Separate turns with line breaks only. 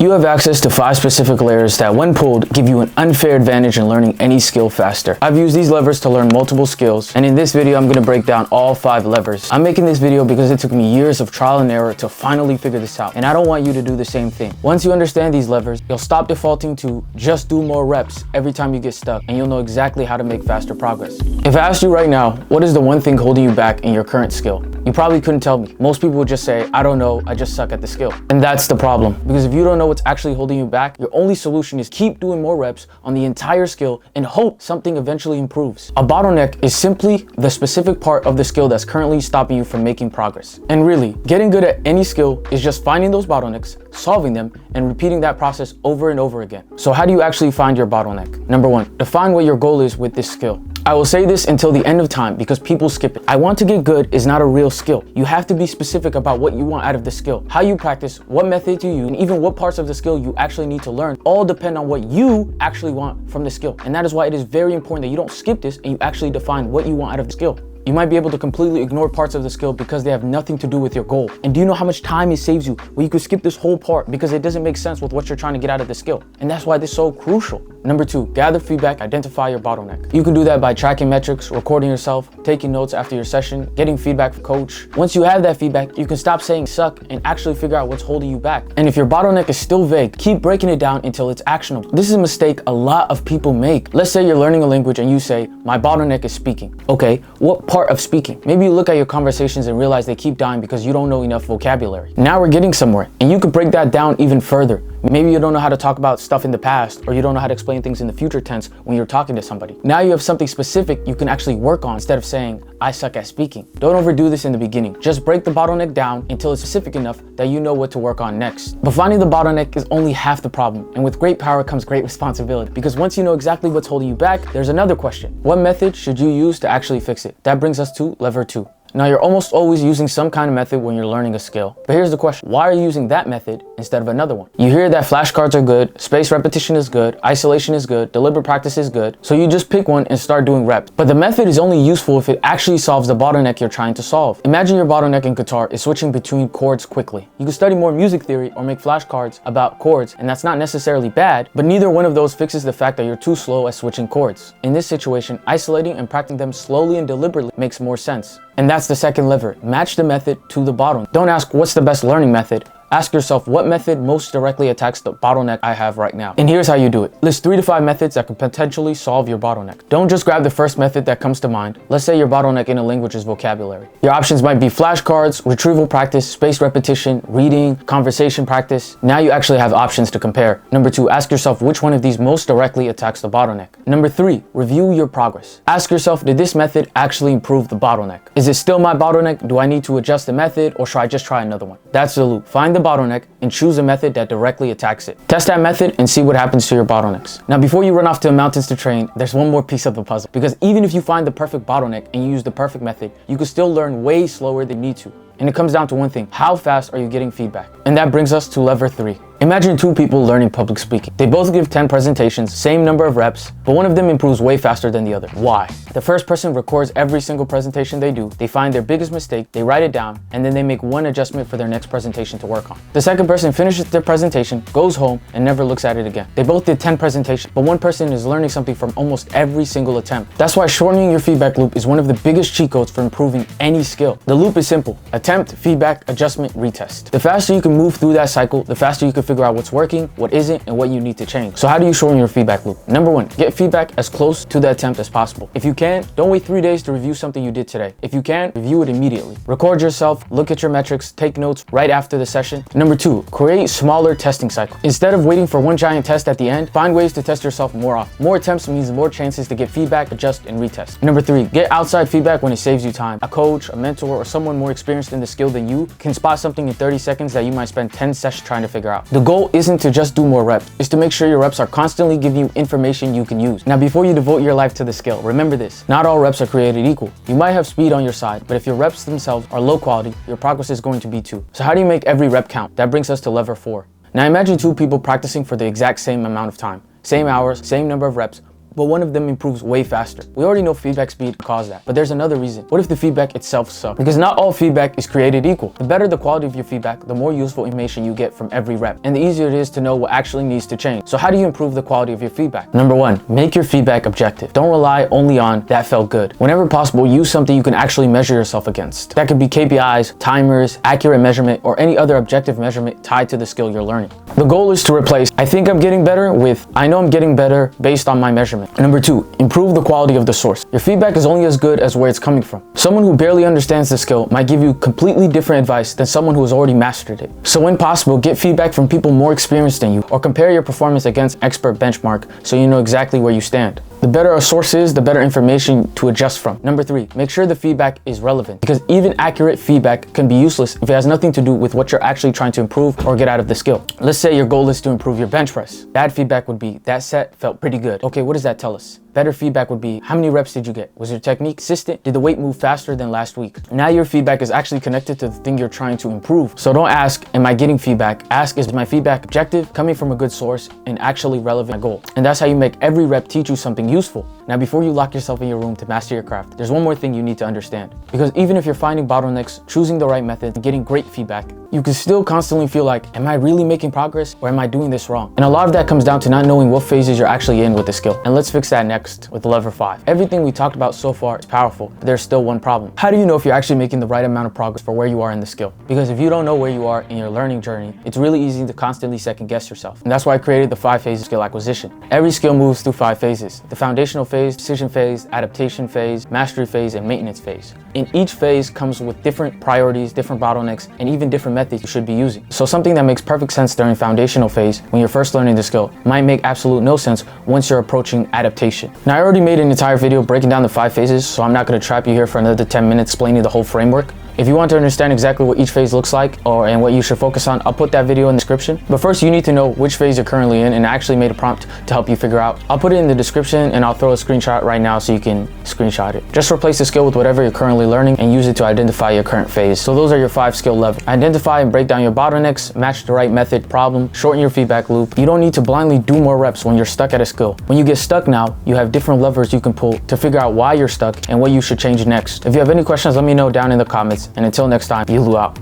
You have access to 5 specific layers that, when pulled, give you an unfair advantage in learning any skill faster. I've used these levers to learn multiple skills, and in this video I'm going to break down all 5 levers. I'm making this video because it took me years of trial and error to finally figure this out, and I don't want you to do the same thing. Once you understand these levers, you'll stop defaulting to just do more reps every time you get stuck, and you'll know exactly how to make faster progress. If I asked you right now, what is the one thing holding you back in your current skill? You probably couldn't tell me. Most people would just say, I don't know, I just suck at the skill. And that's the problem, because if you don't know what's actually holding you back, your only solution is keep doing more reps on the entire skill and hope something eventually improves. A bottleneck is simply the specific part of the skill that's currently stopping you from making progress. And really, getting good at any skill is just finding those bottlenecks, solving them, and repeating that process over and over again. So how do you actually find your bottleneck? Number 1, define what your goal is with this skill. I will say this until the end of time because people skip it. I want to get good is not a real skill. You have to be specific about what you want out of the skill, how you practice, what methods you use, and even what parts of the skill you actually need to learn all depend on what you actually want from the skill. And that is why it is very important that you don't skip this and you actually define what you want out of the skill. You might be able to completely ignore parts of the skill because they have nothing to do with your goal. And do you know how much time it saves you where you could skip this whole part because it doesn't make sense with what you're trying to get out of the skill? And that's why this is so crucial. Number 2, gather feedback, identify your bottleneck. You can do that by tracking metrics, recording yourself, taking notes after your session, getting feedback from coach. Once you have that feedback, you can stop saying suck and actually figure out what's holding you back. And if your bottleneck is still vague, keep breaking it down until it's actionable. This is a mistake a lot of people make. Let's say you're learning a language and you say, my bottleneck is speaking. Okay, what part of speaking? Maybe you look at your conversations and realize they keep dying because you don't know enough vocabulary. Now we're getting somewhere, and you could break that down even further. Maybe you don't know how to talk about stuff in the past, or you don't know how to explain things in the future tense when you're talking to somebody. Now you have something specific you can actually work on instead of saying, I suck at speaking. Don't overdo this in the beginning. Just break the bottleneck down until it's specific enough that you know what to work on next. But finding the bottleneck is only half the problem, and with great power comes great responsibility. Because once you know exactly what's holding you back, there's another question. What method should you use to actually fix it? That brings us to lever 2. Now you're almost always using some kind of method when you're learning a skill. But here's the question, why are you using that method instead of another one? You hear that flashcards are good, spaced repetition is good, isolation is good, deliberate practice is good, so you just pick one and start doing reps. But the method is only useful if it actually solves the bottleneck you're trying to solve. Imagine your bottleneck in guitar is switching between chords quickly. You can study more music theory or make flashcards about chords, and that's not necessarily bad, but neither one of those fixes the fact that you're too slow at switching chords. In this situation, isolating and practicing them slowly and deliberately makes more sense. And that's the second lever. Match the method to the bottleneck. Don't ask what's the best learning method. Ask yourself what method most directly attacks the bottleneck I have right now. And here's how you do it. List 3 to 5 methods that could potentially solve your bottleneck. Don't just grab the first method that comes to mind. Let's say your bottleneck in a language is vocabulary. Your options might be flashcards, retrieval practice, spaced repetition, reading, conversation practice. Now you actually have options to compare. Number 2, ask yourself which one of these most directly attacks the bottleneck. Number 3, review your progress. Ask yourself, did this method actually improve the bottleneck? Is it still my bottleneck? Do I need to adjust the method, or should I just try another one? That's the loop. Find the bottleneck and choose a method that directly attacks it. Test that method and see what happens to your bottlenecks. Now, before you run off to the mountains to train, there's one more piece of the puzzle. Because even if you find the perfect bottleneck and you use the perfect method, you can still learn way slower than you need to. And it comes down to one thing, how fast are you getting feedback? And that brings us to lever 3. Imagine 2 people learning public speaking. They both give 10 presentations, same number of reps, but one of them improves way faster than the other. Why? The first person records every single presentation they do, they find their biggest mistake, they write it down, and then they make one adjustment for their next presentation to work on. The second person finishes their presentation, goes home, and never looks at it again. They both did 10 presentations, but one person is learning something from almost every single attempt. That's why shortening your feedback loop is one of the biggest cheat codes for improving any skill. The loop is simple: attempt, feedback, adjustment, retest. The faster you can move through that cycle, the faster you can figure out what's working, what isn't, and what you need to change. So how do you shorten your feedback loop? Number 1, get feedback as close to the attempt as possible. If you can, don't wait 3 days to review something you did today. If you can, review it immediately. Record yourself, look at your metrics, take notes right after the session. Number 2, create smaller testing cycles. Instead of waiting for one giant test at the end, find ways to test yourself more often. More attempts means more chances to get feedback, adjust, and retest. Number 3, get outside feedback when it saves you time. A coach, a mentor, or someone more experienced in the skill than you can spot something in 30 seconds that you might spend 10 sessions trying to figure out. The goal isn't to just do more reps, it's to make sure your reps are constantly giving you information you can use. Now, before you devote your life to the skill, remember this: not all reps are created equal. You might have speed on your side, but if your reps themselves are low quality, your progress is going to be too. So how do you make every rep count? That brings us to lever 4. Now imagine 2 people practicing for the exact same amount of time, same hours, same number of reps, but one of them improves way faster. We already know feedback speed causes that, but there's another reason. What if the feedback itself sucks? Because not all feedback is created equal. The better the quality of your feedback, the more useful information you get from every rep, and the easier it is to know what actually needs to change. So how do you improve the quality of your feedback? Number one, make your feedback objective. Don't rely only on "that felt good." Whenever possible, use something you can actually measure yourself against. That could be KPIs, timers, accurate measurement, or any other objective measurement tied to the skill you're learning. The goal is to replace "I think I'm getting better" with "I know I'm getting better based on my measurement." Number two, improve the quality of the source. Your feedback is only as good as where it's coming from. Someone who barely understands the skill might give you completely different advice than someone who has already mastered it. So when possible, get feedback from people more experienced than you, or compare your performance against expert benchmark so you know exactly where you stand. The better a source is, the better information to adjust from. Number three, make sure the feedback is relevant, because even accurate feedback can be useless if it has nothing to do with what you're actually trying to improve or get out of the skill. Let's say your goal is to improve your bench press. Bad feedback would be, "That set felt pretty good." Okay, what does that tell us? Better feedback would be, "How many reps did you get? Was your technique consistent? Did the weight move faster than last week?" Now your feedback is actually connected to the thing you're trying to improve. So don't ask, "Am I getting feedback?" Ask, "Is my feedback objective, coming from a good source, and actually relevant to my goal?" And that's how you make every rep teach you something useful. Now, before you lock yourself in your room to master your craft, there's one more thing you need to understand. Because even if you're finding bottlenecks, choosing the right method, and getting great feedback, you can still constantly feel like, am I really making progress, or am I doing this wrong? And a lot of that comes down to not knowing what phases you're actually in with the skill. And let's fix that next with lever 5. Everything we talked about so far is powerful, but there's still one problem. How do you know if you're actually making the right amount of progress for where you are in the skill? Because if you don't know where you are in your learning journey, it's really easy to constantly second guess yourself. And that's why I created the 5 phases of skill acquisition. Every skill moves through 5 phases: the foundational phase, decision phase, adaptation phase, mastery phase, and maintenance phase. In each phase comes with different priorities, different bottlenecks, and even different methods you should be using. So something that makes perfect sense during foundational phase when you're first learning the skill might make absolute no sense once you're approaching adaptation. Now, I already made an entire video breaking down the 5 phases, so I'm not going to trap you here for another 10 minutes explaining the whole framework. If you want to understand exactly what each phase looks like and what you should focus on, I'll put that video in the description. But first, you need to know which phase you're currently in, and I actually made a prompt to help you figure out. I'll put it in the description, and I'll throw a screenshot right now so you can screenshot it. Just replace the skill with whatever you're currently learning and use it to identify your current phase. So those are your 5 skill levels. Identify and break down your bottlenecks, match the right method, problem, shorten your feedback loop. You don't need to blindly do more reps when you're stuck at a skill. When you get stuck now, you have different levers you can pull to figure out why you're stuck and what you should change next. If you have any questions, let me know down in the comments. And until next time, you out.